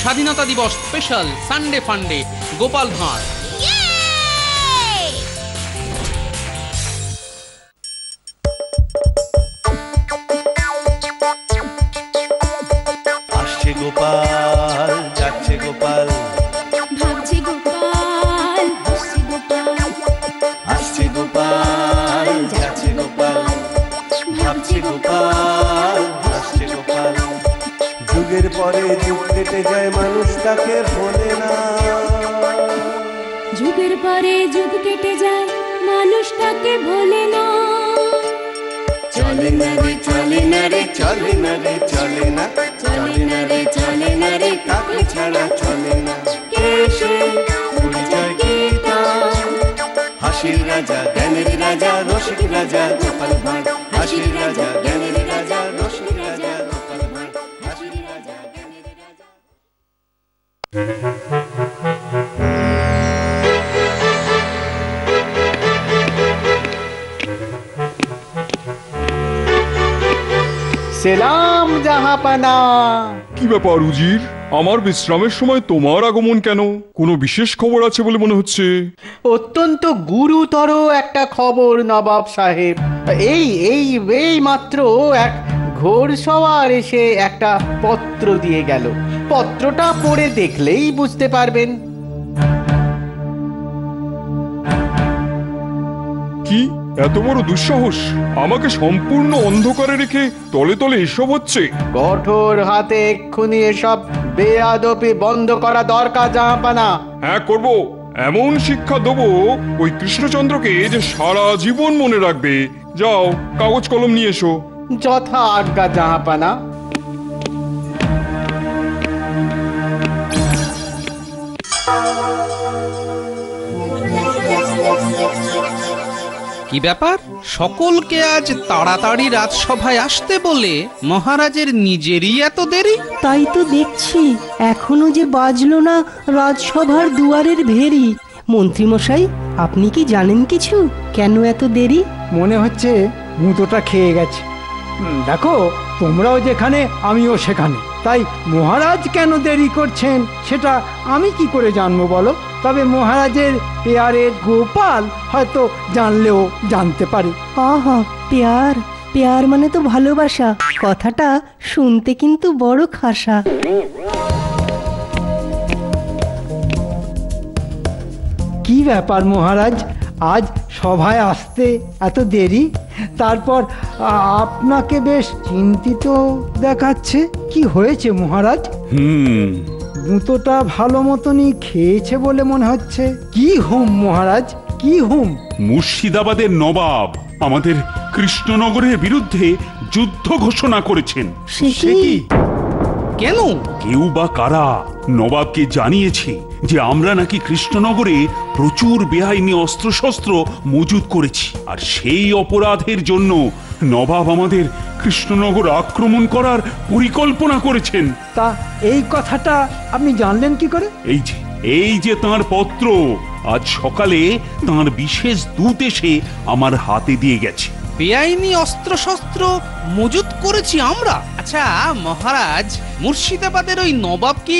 স্বাধীনতা দিবস special Sunday ফান্ডে গোপাল ভাঁড়। আসছে গোপাল, যাচ্ছে গোপাল, ভাবছে গোপাল, হাসছে গোপাল, আসছে গোপাল, যাচ্ছে গোপাল, ভাবছে গোপাল, হাসছে গোপাল। যুগের পরে যুগ কেটে যায়, মানুষ তাকে ভোলে না। যুগের পরে যুগ কেটে যায়, মানুষ তাকে ভোলে না। চলে না রে, চলে না রে, চলে না রে, চলে না, চলে না রে, চলে না রে, কাকে ছাড়া চলে না। এসে পরিচয় গীতা, হাসির রাজা, জ্ঞানের রাজা, রসিক রাজা গোপাল ভাঁড়। হাসির রাজা, জ্ঞানের রাজা, রসিক রাজা গোপাল ভাঁড়। হাসির রাজা, জ্ঞানের রাজা। সেলাম জাহাপানা। কি ব্যাপার উজির, আমার বিশ্রামের সময় তোমার আগমন কেন? কোনো বিশেষ খবর আছে বলে মনে হচ্ছে। অত্যন্ত গুরুতর একটা খবর নবাব সাহেব। এই এই এই মাত্র এক ঘোড়সওয়ার এসে একটা পত্র দিয়ে গেল। পত্রটা পড়ে দেখলেই বুঝতে পারবেন। কি এত বড় দুঃসাহস? আমাকে সম্পূর্ণ অন্ধকারে রেখে তলে তলে এসব হচ্ছে? কঠোর হাতে এক্ষুনি এসব বেয়াদবি বন্ধ করা দরকার জাহাপানা। হ্যাঁ করব, এমন শিক্ষা দেবো ওই কৃষ্ণচন্দ্রকে যে সারা জীবন মনে রাখবে। যাও কাগজ কলম নিয়ে এসো। যথা আজ্ঞা জাহাপানা। কি ব্যাপার, সকলকে আজ তাড়াতাড়ি রাজসভায় আসতে বলে মহারাজের নিজেরই এত দেরি? তাই তো দেখছি, এখনো যে বাজলো না রাজসভার দুয়ারের ভেরি। মন্ত্রীমশাই, আপনি কি জানেন কিছু? কেন এত দেরি? মনে হচ্ছে মুতোটা খেয়ে গেছে। দেখো, তোমরাও যেখানে আমিও সেখানে, তাই মহারাজ কেন দেরি করছেন সেটা আমি কি করে জানবো বলো? তবে মহারাজের পেয়ারের গোপাল হয়তো জানলেও জানতে পারে। আহা, পেয়ার পেয়ার মানে তো ভালোবাসা। কথাটা শুনতে কিন্তু বড় খাসা। কি ব্যাপার মহারাজ, আজ সভায় আসতে এত দেরি? তারপর আপনাকে বেশ চিন্তিত দেখাচ্ছে। কি হয়েছে মহারাজ? মুতোটা ভালো মতনই খেয়েছে বলে মনে হচ্ছে। কি হুম মহারাজ, কি হুম? মুর্শিদাবাদের নবাব আমাদের কৃষ্ণনগরের বিরুদ্ধে যুদ্ধ ঘোষণা করেছেন। সে সে কি? কি? কেন? কেউ বা কারা নবাবকে জানিয়েছে যে আমরা নাকি কৃষ্ণনগরে প্রচুর বেআইনি অস্ত্রশস্ত্র মজুত করেছি, আর সেই অপরাধের জন্য নবাব আমাদের কৃষ্ণনগর আক্রমণ করার পরিকল্পনা করেছেন। তা এই কথাটা আপনি জানলেন কি করে? এই যে তাঁর পত্র, আজ সকালে তাঁর বিশেষ দূত এসে আমার হাতে দিয়ে গেছে। বেআইনি অস্ত্রশস্ত্র মজুত করেছি আমরা? আচ্ছা মহারাজ, মুর্শিদাবাদের ওই নবাব কি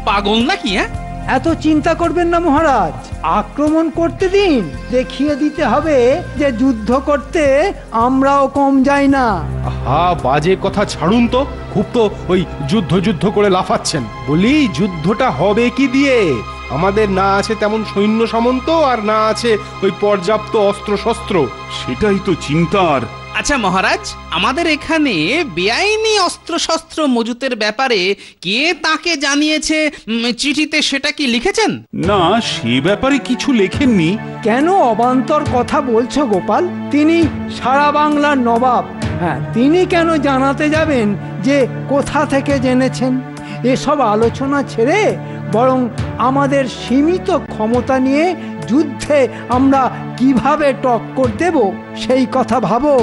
পাগল নাকি? হ্যাঁ, এত চিন্তা করবেন না মহারাজ, আক্রমণ করতে দিন। দেখিয়ে দিতে হবে যে যুদ্ধ করতে আমরাও কম যাই না। বাজে কথা ছাড়ুন তো, খুব তো ওই যুদ্ধ যুদ্ধ করে লাফাচ্ছেন। বলি, যুদ্ধটা হবে কি দিয়ে? আমাদের না আছে তেমন সৈন্য সামন্ত, আর না আছে ওই পর্যাপ্ত অস্ত্রশস্ত্র। সেটাই তো চিন্তার। আচ্ছা মহারাজ, আমাদের এখানে বেআইনি অস্ত্রশস্ত্র মজুতের ব্যাপারে কে তাকে জানিয়েছে চিঠিতে, সেটা কি লিখেছেন? না, সে ব্যাপারে কিছু লেখেননি। কেন অবান্তর কথা বলছো গোপাল? তিনি সারা বাংলার নবাব। হ্যাঁ, তিনি কেন জানাতে যাবেন যে কোথা থেকে জেনেছেন? এসব আলোচনা ছেড়ে বরং আমাদের সীমিত ক্ষমতা নিয়ে যুদ্ধে আমরা কিভাবে টক্কর দেব সেই কথা ভাবো।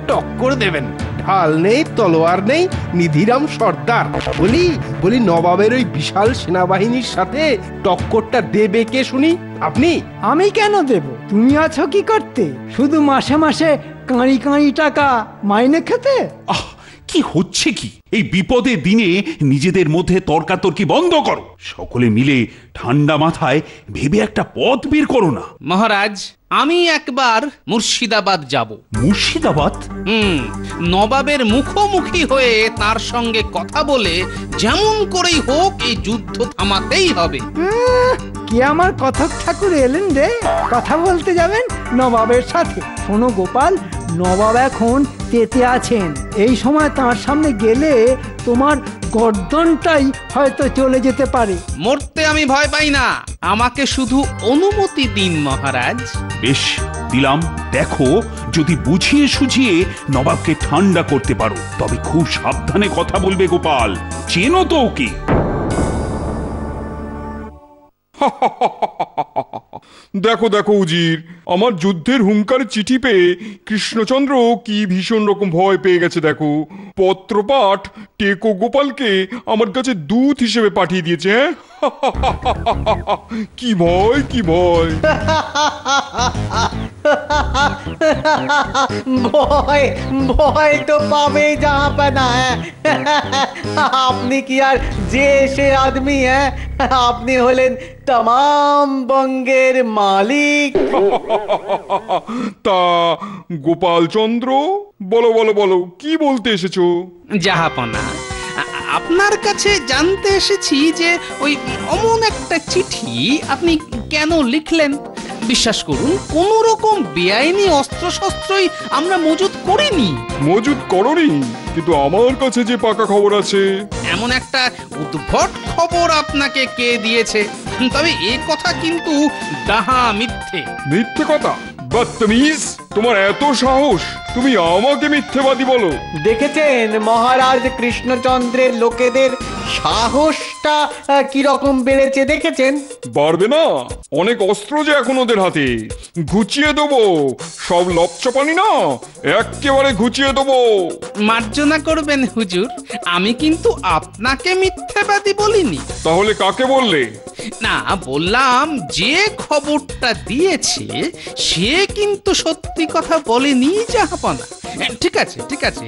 টক্কর দেবেন? ঢাল নেই, তলোয়ার নেই, নিধিরাম সর্দার। বলি নবাবের ওই বিশাল সেনাবাহিনীর সাথে টক্করটা দেবে কে শুনি? আপনি? আমি কেন দেব? তুমি আছো কি করতে? শুধু মাসে মাসে কাঁড়ি কাঁড়ি টাকা মাইনে খেতে? কি হচ্ছে কি? এই বিপদের দিনে নিজেদের মধ্যে তর্কাতর্কি বন্ধ করো, সকলে মিলে ঠান্ডা মাথায় ভেবে একটা পথ বের করো না। মহারাজ, আমি একবার মুর্শিদাবাদ যাব। মুর্শিদাবাদ? নবাবের মুখোমুখি হয়ে তার সঙ্গে কথা বলে যেমন করেই হোক এই যুদ্ধ থামাতেই হবে। কি আমার কথক ঠাকুর এলেন রে, কথা বলতে যাবেন নবাবের সাথে? শোনো গোপাল, নবাব এখন তেতে আছেন। এই সময় তার সামনে গেলে তোমার গর্দনটাই হয়তো চলে যেতে পারে। মরতে আমি ভয় পাই না, আমাকে শুধু অনুমতি দিন মহারাজ। বেশ, দিলাম। দেখো, যদি বুঝিয়ে সুঝিয়ে নবাবকে ঠান্ডা করতে পারো তবে খুব সাবধানে কথা বলবে গোপাল, চেনো তো ওকে। দেখো দেখো উজির, আমার যুদ্ধের হুঙ্কার চিঠি পেয়ে কৃষ্ণচন্দ্র কি ভীষণ রকম ভয় পেয়ে গেছে। দেখো, পত্রপাঠ টেকো গোপালকে আমার কাছে দূত হিসেবে পাঠিয়ে দিয়েছে। কি ভয়, কি ভয়! ভয় ভয় তো পাবেই জাহাপানা। আপনি কি আর যে সে আদমি? আপনি হলেন तमाम বঙ্গের মালিক। তা গোপাল চন্দ্র, বলো বলো বলো, কি বলতে এসেছো? জাহাপনা, আপনার কাছে জানতে এসেছি যে ওই অমন একটা চিঠি আপনি কেন লিখলেন। বিশ্বাস করুন, কোন রকম বেআইনি অস্ত্রশস্ত্রই আমরা মজুত করিনি। মজুত করনি? কিন্তু আমার কাছে যে পাকা খবর আছে। এমন একটা উদ্ভট খবর আপনাকে কে দিয়েছে? তবে এ কথা কিন্তু ডাহা মিথ্যে। মিথ্যে কথা? বদতমিজ, তোমার এত সাহস, তুমি আমাকে মিথ্যেবাদী বলো? দেখেছেন মহারাজ কৃষ্ণচন্দ্রের লোকেদের সাহসটা কিরকম বেড়েছে, দেখেছেন? বাড়বে না? অনেক অস্ত্র যে এখন ওদের হাতে। ঘুচিয়ে দেবো সব লপচপানি, না একেবারে ঘুচিয়ে দেবো। মার্জনা করবেন হুজুর, আমি কিন্তু আপনাকে মিথ্যাবাদী বলিনি। তাহলে কাকে বললে? না, বললাম যে খবরটা দিয়েছে সে কিন্তু সত্যি কথা বলেনি জাহাপনা। ঠিক আছে ঠিক আছে,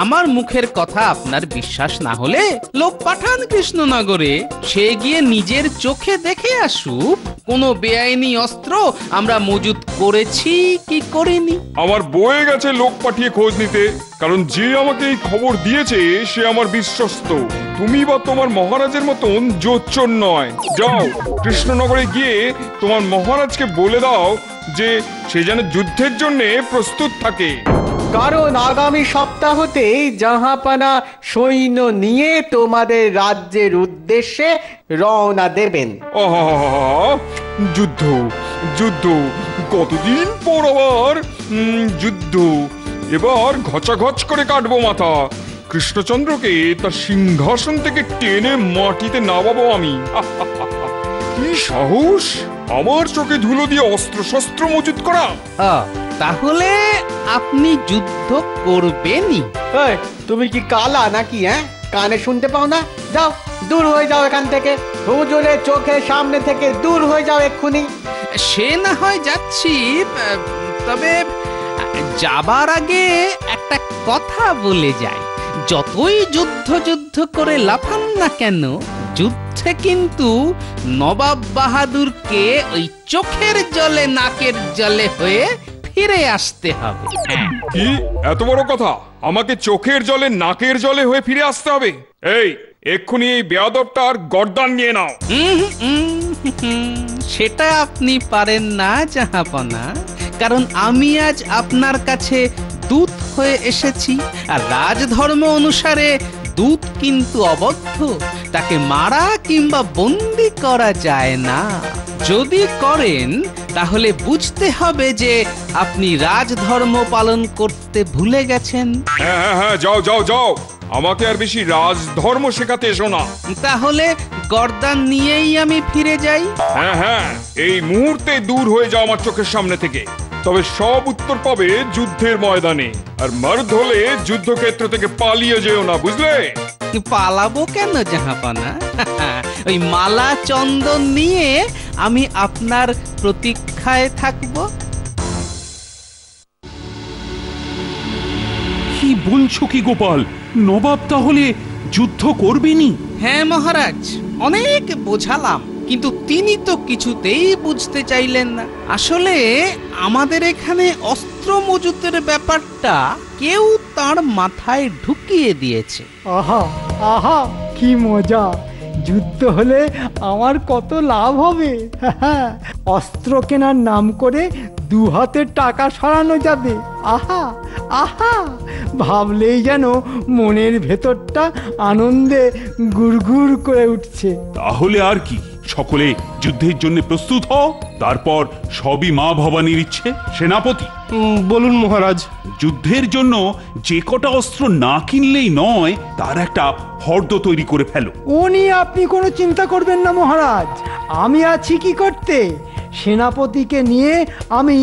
আমার মুখের কথা আপনার বিশ্বাস না হলে লোক পাঠান কৃষ্ণনগরে, সে গিয়ে নিজের চোখে দেখে আসুক কোনো বেআইনি অস্ত্র আমরা মজুত করেছি কি করিনি। আমার বয়ে গেছে লোক পাঠিয়ে খোঁজ নিতে, কারণ যে আমাকে এই খবর দিয়েছে সে আমার বিশ্বস্ত। তুমি বা তোমার মহারাজের মতন জোচ্চোর নয়। যাও, কৃষ্ণনগরে গিয়ে তোমার মহারাজকে বলে দাও যে সে যেন যুদ্ধের জন্য প্রস্তুত থাকে। কারণ আগামী সপ্তাহতেই জাহাপানা সৈন্য নিয়ে তোমাদের রাজ্যের উদ্দেশ্যে রওনা দেবেন। যুদ্ধ যুদ্ধ, কতদিন পর আবার যুদ্ধ। এবার ঘচাঘচ করে কাটবো মাথা। কৃষ্ণচন্দ্রকে তার সিংহাসন থেকে টেনে মাটিতে নামাবো আমি। কি সাহস আমার চোখে ধুলো দিয়ে অস্ত্র শস্ত্র মজুত করা! তাহলে আপনি যুদ্ধ করবেনই? তুমি কি কালা নাকি? কানে শুনতে পাও না? যাও, দূর হয়ে যাও এখান থেকে। হুজুরের চোখের সামনে থেকে দূর হয়ে যাও এক্ষুনি। সে না হয় যাচ্ছি, তবে যাবার আগে একটা কথা বলে যাই। যতই যুদ্ধ যুদ্ধ করে লাফান না কেন, যুদ্ধে কিন্তু নবাব বাহাদুরকে ওই চোখের জলে নাকের জলে হয়ে ফিরে আসতে হবে। কি এত বড় কথা? আমাকে চোখের জলে নাকের জলে হয়ে ফিরে আসতে হবে? এই, এক্ষুনি এই বেয়াদবটার গর্দান নিয়ে নাও। সেটা আপনি পারেন না জাহাপনা, কারণ আমি আজ আপনার কাছে দূত হয়ে এসেছি, আর রাজধর্ম অনুসারে দূত কিন্তু অবদ্ধ, তাকে মারা কিংবা বন্দি করা যায় না। যদি করেন তাহলে বুঝতে হবে যে আপনি রাজধর্ম পালন করতে ভুলে গেছেন। হ্যাঁ, যাও যাও যাও, আমাকে আর বেশি রাজধর্ম শেখাতে এসো না। তাহলে গর্দান নিয়েই আমি ফিরে যাই? হ্যাঁ, এই মুহূর্তে দূর হয়ে যাও আমার চোখের সামনে থেকে। তবে সব উত্তর পাবে যুদ্ধের ময়দানে, আর মর্দ হলে যুদ্ধক্ষেত্র থেকে পালিয়ে যেও না, বুঝলে? পালাবো কেন জাহাপানা? ওই মালা চন্দন নিয়ে আমি আপনার প্রতীক্ষায় থাকবো। কি বলছো কি গোপাল? নবাব তাহলে যুদ্ধ করবেনি? হ্যাঁ মহারাজ, অনেক বোঝালাম, কিন্তু তিনি তো কিছুতেই বুঝতে চাইলেন না। আসলে আমাদের এখানে অস্ত্র মজুতের ব্যাপারটা কেউ তার মাথায় ঢুকিয়ে দিয়েছে। আহা আহা, কি মজা! যুদ্ধ হলে আমার কত লাভ হবে। অস্ত্র কেনার নাম করে 2 হাতে টাকা সরানো যাবে। আহা আহা, ভাবলেই যেন মনের ভেতরটা আনন্দে গুড়গুড় করে উঠছে। তাহলে আর কি, সকলে যুদ্ধের জন্য প্রস্তুত হও। তারপর সবই মা ভবানীর ইচ্ছে। সেনাপতি, বলুন মহারাজ। যুদ্ধের জন্য যে কটা অস্ত্র না কিনলেই নয়, তার একটা ফর্দ তৈরি করে ফেলো। ও নিয়ে আপনি কোনো চিন্তা করবেন না মহারাজ, আমি আছি কি করতে। সেনাপতিকে নিয়ে আমি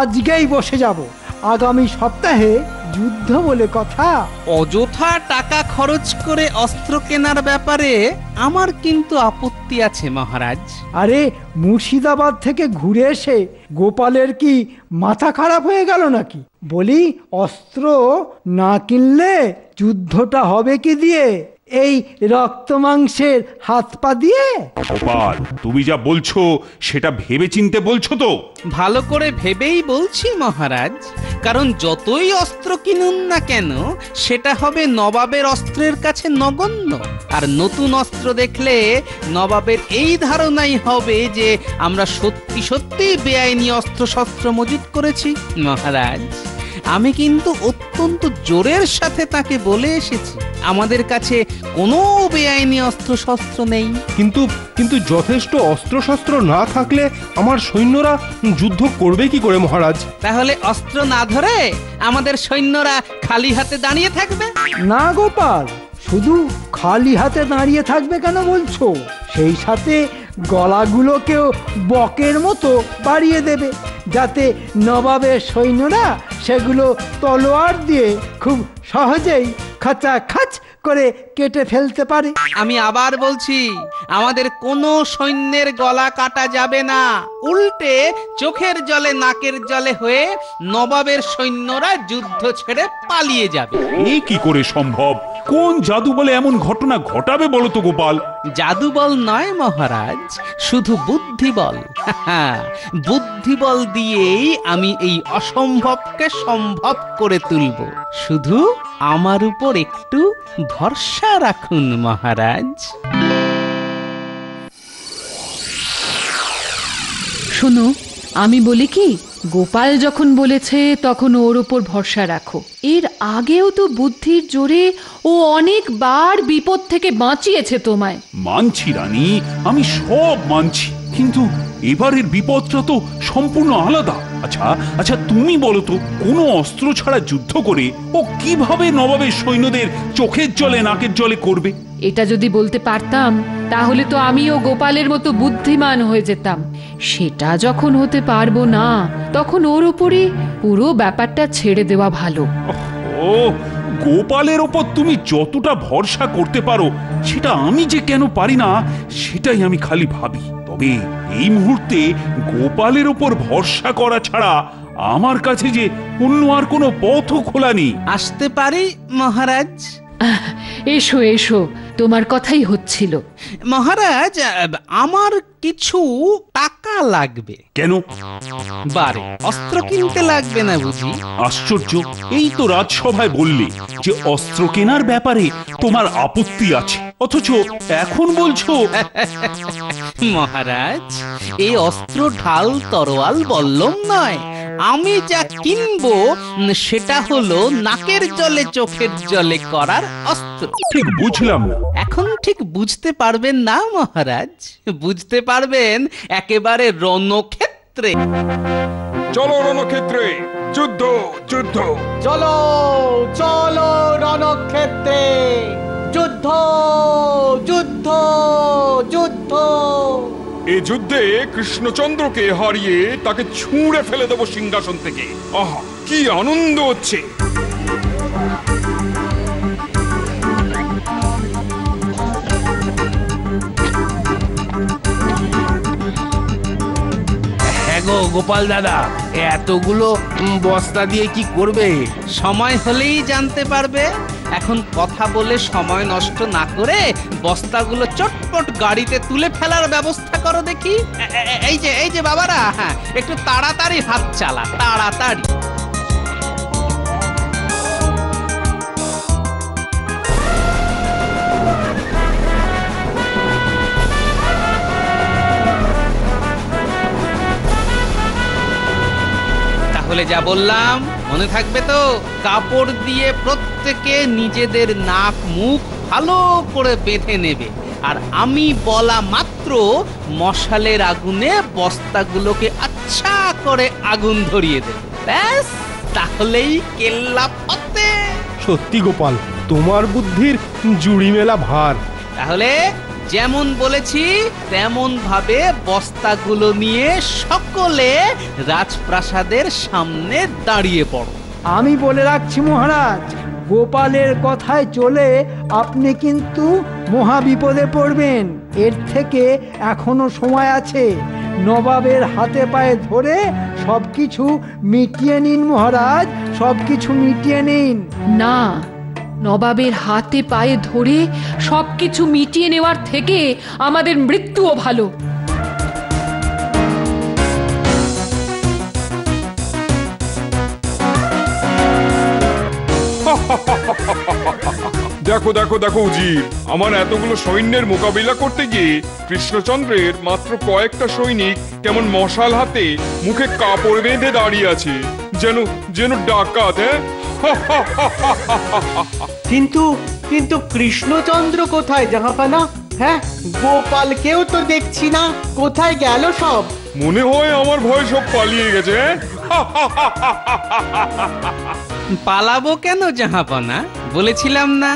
আজকেই বসে যাব। আগামী সপ্তাহে যুদ্ধ বলে কথা। অযথা টাকা খরচ করে অস্ত্র কেনার ব্যাপারে আমার কিন্তু আপত্তি আছে মহারাজ। আরে, মুর্শিদাবাদ থেকে ঘুরে এসে গোপালের কি মাথা খারাপ হয়ে গেল নাকি? বলি, অস্ত্র না কিনলে যুদ্ধটা হবে কি দিয়ে? এই রক্ত মাংসের হাত পা দিয়ে? গোপাল, তুমি যা বলছো সেটা ভেবে চিনতে বলছো তো? ভালো করে ভেবেই বলছি মহারাজ, কারণ যতই অস্ত্র কিনুন না কেন সেটা হবে নবাবের অস্ত্রের কাছে নগণ্য। আর নতুন অস্ত্র দেখলে নবাবের এই ধারণাই হবে যে আমরা সত্যি সত্যি বেআইনি অস্ত্র শস্ত্র মজুত করেছি। মহারাজ, আমি কিন্তু অত্যন্ত জোরের সাথে তাকে বলে এসেছি আমাদের কাছে কোনো বেআইনি অস্ত্র শস্ত্র নেই। কিন্তু যথেষ্ট অস্ত্র শস্ত্র না থাকলে আমার সৈন্যরা যুদ্ধ করবে কি করে মহারাজ? তাহলে অস্ত্র না ধরে আমাদের সৈন্যরা খালি হাতে দাঁড়িয়ে থাকবে? না গোপাল, শুধু খালি হাতে দাঁড়িয়ে থাকবে কেন বলছো? সেই সাথে গলাগুলোকেও বকের মতো বাড়িয়ে দেবে, যাতে নবাবের সৈন্যরা সেগুলো তলোয়ার দিয়ে খুব সহজেই খাঁচাখাচ করে কেটে ফেলতে পারে। আমি আবার বলছি, আমাদের কোনো সৈন্যের গলা কাটা যাবে না। উল্টে চোখের জলে নাকের জলে হয়ে নবাবের সৈন্যরা যুদ্ধ ছেড়ে পালিয়ে যাবে। এই কি করে সম্ভব? কোন জাদু বলে এমন ঘটনা ঘটাবে বলো তো গোপাল? জাদু বল নয় মহারাজ, শুধু বুদ্ধি বল। বুদ্ধি বল দিয়েই আমি এই অসম্ভবকে সম্ভব করে তুলব। শুধু আমার উপর একটু ভরসা রাখুন মহারাজ। শোনো, আমি বলি কি, গোপাল যখন বলেছে তখন ওর ওপর ভরসা রাখো। এর আগেও তো বুদ্ধির জোরে ও অনেকবার বিপদ থেকে বাঁচিয়েছে তোমায়। মানছি রানী, আমি সব মানছি, কিন্তু এবারের বিপদটা তো সম্পূর্ণ আলাদা। আচ্ছা তুমি বলো তো, কোনো অস্ত্র ছাড়া যুদ্ধ করে ও কিভাবে নবাবের সৈন্যদের চোখের জলে নাকের জলে করবে? এটা যদি বলতে পারতাম তাহলে তো আমিও গোপালের মতো বুদ্ধিমান হয়ে যেতাম। সেটা যখন হতে পারবো না, তখন ওর উপরে পুরো ব্যাপারটা ছেড়ে দেওয়া ভালো। ও, গোপালের ওপর তুমি যতটা ভরসা করতে পারো সেটা আমি যে কেন পারি না, সেটাই আমি খালি ভাবি। তবে এই মুহূর্তে গোপালের ওপর ভরসা করা ছাড়া আমার কাছে যে অন্য আর কোনো পথও খোলা নেই। আসতে পারি মহারাজ? এসো এসো, তোমার কথাই হচ্ছিল। মহারাজ, আমার কিছু টাকা লাগবে। কেন? বারে, অস্ত্র কিনতে লাগবে না বুঝি? আশ্চর্য, এই তো রাজসভায় বললে যে অস্ত্র কেনার ব্যাপারে তোমার আপত্তি আছে, অথচ এখন বলছো। মহারাজ, এই অস্ত্র ঢাল তরোয়াল বল্লম নয়। আমি যা কিনবো সেটা হলো নাকের জলে চোখের জলে করার অস্ত্র। ঠিক বুঝলাম না। এখন ঠিক বুঝতে পারবেন না মহারাজ, বুঝতে পারবেন একেবারে রণক্ষেত্রে। চলো রণক্ষেত্রে, যুদ্ধ যুদ্ধ। চলো চলো রণক্ষেত্রে, যুদ্ধ যুদ্ধ যুদ্ধ। এই যুদ্ধে কৃষ্ণচন্দ্রকে হারিয়ে তাকে ছুঁড়ে ফেলে দেবো সিংহাসন থেকে। আহা, কি আনন্দ হচ্ছে! হ্যাঁ গো গোপাল দাদা, এতগুলো বস্তা দিয়ে কি করবে? সময় হলেই জানতে পারবে। এখন কথা বলে সময় নষ্ট না করে বস্তাগুলো চটপট গাড়িতে তুলে ফেলার ব্যবস্থা করো দেখি। এই যে বাবারা, হ্যাঁ, একটু তাড়াতাড়ি হাত চালা, তাড়াতাড়ি। তাহলে যা বললাম মনে থাকবে তো? কাপড় দিয়ে প্রত্যেকে নিজেদের নাক মুখ ভালো করে বেঁধে নেবে, আর আমি বলা মাত্র মশালের আগুনে বস্তাগুলোকে আচ্ছা করে আগুন ধরিয়ে দেবে। ব্যাস, তাহলেই কেল্লা ফতে। সত্যি গোপাল, তোমার বুদ্ধির জুড়ি মেলা ভার। তাহলে যেমন বলেছি তেমন ভাবে বস্তাগুলো নিয়ে সকলে রাজপ্রাসাদের সামনে দাঁড়িয়ে পড়ো। আমি বলে রাখছি মহারাজ, গোপালের কথায় চলে আপনি কিন্তু মহা বিপদে পড়বেন। এর থেকে এখনো সময় আছে। নবাবের হাতে পায়ে ধরে সবকিছু মিটিয়ে নিন মহারাজ, সবকিছু মিটিয়ে নিন। না, নবাবের হাতে পায়ে ধরে সবকিছু মিটিয়ে নেওয়ার থেকে আমাদের মৃত্যুও ভালো। দেখো দেখো দেখো উজির, আমার এতগুলো সৈন্যের মোকাবিলা করতে গিয়ে কৃষ্ণচন্দ্রের মাত্র কয়েকটা সৈনিক কেমন মশাল হাতে মুখে কাপড় বেঁধে দাঁড়িয়ে আছে, যেন যেন ডাকাত। কিন্তু কিন্তু কৃষ্ণচন্দ্র কোথায় জাহাপানা? হ্যাঁ, গোপালকেও তো দেখছি না, কোথায় গেল সব? মনে হয় আমার ভয় সব পালিয়ে গেছে। পালাবো কেন জাহাপনা? বলেছিলাম না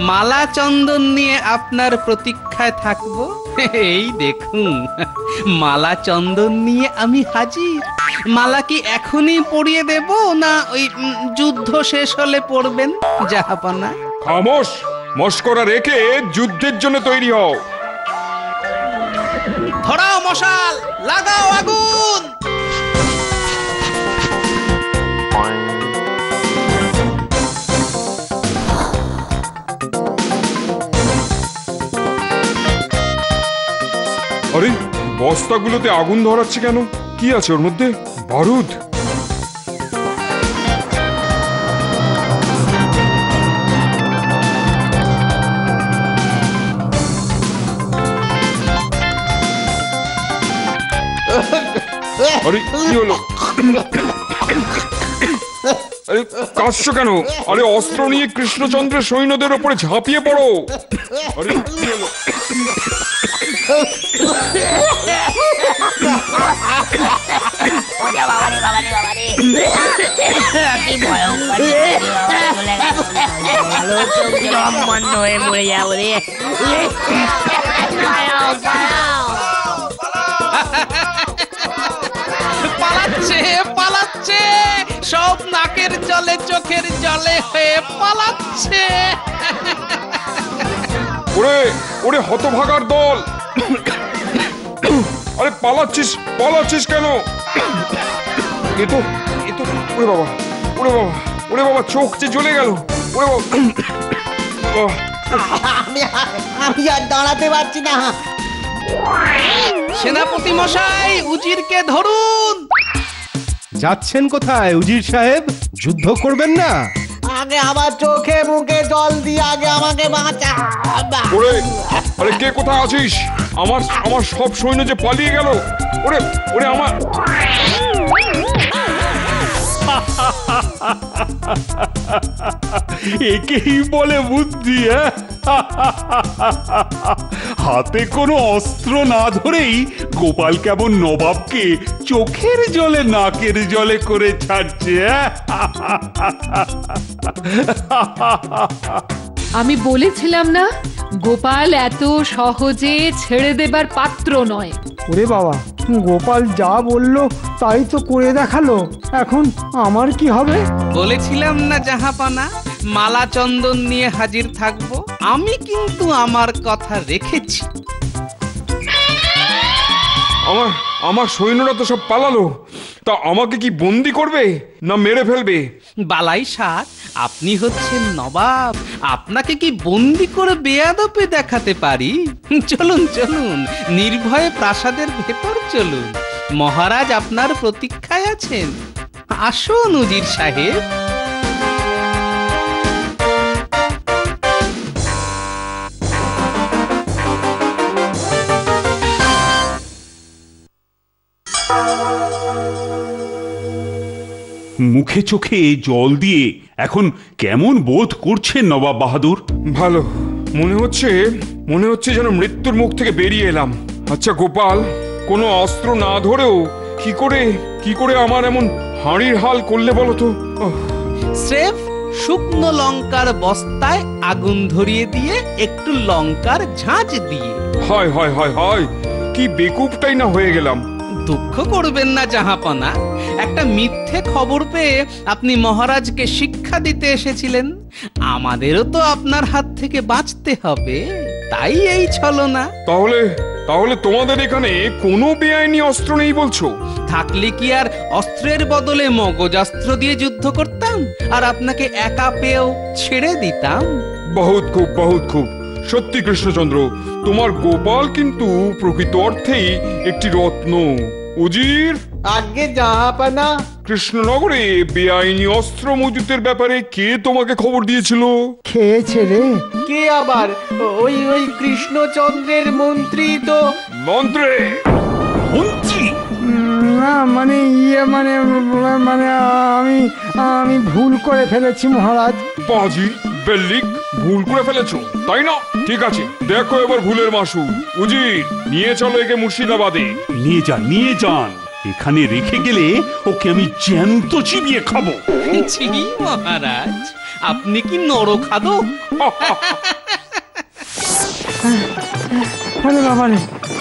মালা চন্দন নিয়ে আপনার প্রতীক্ষায় থাকবো। এই দেখুন, মালা চন্দন নিয়ে আমি হাজির। মালা কি এখনই পরিয়ে দেব, না ওই যুদ্ধ শেষ হলে পড়বেন জাহাপনা? খামোশ, মস্করা রেখে যুদ্ধের জন্য তৈরি হও। ধরাও মশাল, লাগাও আগুন। আরে, বস্তাগুলোতে আগুন ধরাচ্ছে কেন? কি আছে ওর মধ্যে? বারুদ? আরে কি হলো? আরে কাঁদছো কেন? আরে অস্ত্র নিয়ে কৃষ্ণচন্দ্রের সৈন্যদের ওপরে ঝাঁপিয়ে পড়ো। আরে কি হলো? পালাচ্ছে পালাচ্ছে, সব নাকের জলে চোখের জলে হয়ে পালাচ্ছে। ওরে ওরে হতভাগার দল, আরে পালাচ্ছিস পালাচ্ছিস কেন? এ তো ওরে বাবা, ওরে বাবা, ওরে বাবা, চোখ যে জ্বলে গেল। ওরে বাবা, আমি আর দাঁড়াতে পারছি না। সেনাপতি মশাই, উজিরকে ধরুন। যাচ্ছেন কোথায় উজির সাহেব? যুদ্ধ করবেন না? আগে আমার চোখে মুখে জল দিয়ে আগে আমাকে বাঁচা। ওরে, আরে কে কোথায় আছিস? আমার আমার সব সৈন্য যে পালিয়ে গেল। ওরে ওরে আমার একেই বলে বুদ্ধি। হাতে কোনো অস্ত্র না ধরেই গোপাল কেমন নবাবকে চোখের জলে নাকের জলে করে ছাড়ছে। আমি বলেছিলাম না, গোপাল এত সহজে ছেড়ে দেবার পাত্র নয়। ওরে বাবা, গোপাল যা বললো তাই তো করে দেখালো। এখন আমার কি হবে? বলেছিলাম না জাহাপানা, মালা চন্দন নিয়ে হাজির থাকবো। আমি কিন্তু আমার কথা রেখেছি। আমার সৈন্যরা তো সব পালালো, তা আমাকে কি বন্দি করবে না মেরে ফেলবে? বালাই ষাট, আপনি হচ্ছেন নবাব, আপনাকে কি বন্দি করে বেয়াদপি দেখাতে পারি? চলুন চলুন, নির্ভয়ে প্রাসাদের ভেতর চলুন, মহারাজ আপনার প্রতীক্ষায় আছেন। আসুন উজির সাহেব। মুখে চোখে জল দিয়ে এখন কেমন বোধ করছেন নবাব বাহাদুর? ভালো, মনে হচ্ছে যেন মৃত্যুর মুখ থেকে বেরিয়ে এলাম। আচ্ছা গোপাল, কোনো অস্ত্র না ধরেও কি করে আমার এমন হাঁড়ির হাল করলে বলো তো? স্রেফ শুকনো লঙ্কার বস্তায় আগুন ধরিয়ে দিয়ে একটু লঙ্কার ঝাঁঝ দিয়ে। হায় হায় হায় হায়, কি বেকুবটাই না হয়ে গেলাম। দুঃখ করবেন না জাহাপনা, একটা মিথ্যে খবর পেয়ে আপনি মহারাজকে শিক্ষা দিতে এসেছিলেন। আমাদেরও তো আপনার হাত থেকে বাঁচতে হবে, তাই এই ছলনা। তাহলে তোমাদের এখানে কোনো বেআইনি অস্ত্র নেই বলছো? থাকলে কি আর অস্ত্রের বদলে মগজাস্ত্র দিয়ে যুদ্ধ করতাম আর আপনাকে একা পেয়েও ছেড়ে দিতাম? বহুত খুব সত্যি কৃষ্ণচন্দ্র, তোমার গোপাল কিন্তু প্রকৃত অর্থেই একটি রত্ন। উজির, আগে জাহাপানা। কৃষ্ণনগরে বেআইনি অস্ত্র মজুতের ব্যাপারে কে তোমাকে খবর দিয়েছিল? খেয়েছে রে। কে আবার? ওই কৃষ্ণচন্দ্রের মন্ত্রী তো। মন্ত্রী? না মানে আমি ভুল করে ফেলেছি মহারাজ। পাজি বেল্লিক, ভুল করে ফেলেছো তাই না? ঠিক আছে, দেখো এবার ভুলের মাসুল। উজির, নিয়ে চলো একে মুর্শিদাবাদে। নিয়ে যান, এখানে রেখে গেলে ওকে আমি জ্যান্ত চিবিয়ে খাবো। ছি মহারাজ, আপনি কি নরখাদো?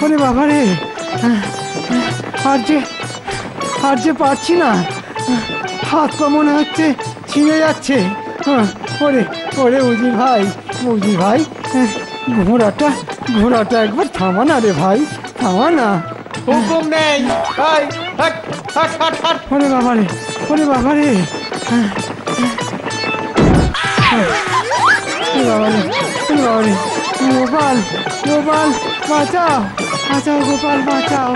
ওরে বাবারে, আর যে পারছি না, হাত পা মনে হচ্ছে ছিঁড়ে যাচ্ছে। ওরে উজির ভাই, ঘোড়াটা একবার থামা না রে ভাই, থামা না। হুকুম নেই। ওরে বাবারে গোপাল বাঁচাও গোপাল, বাঁচাও।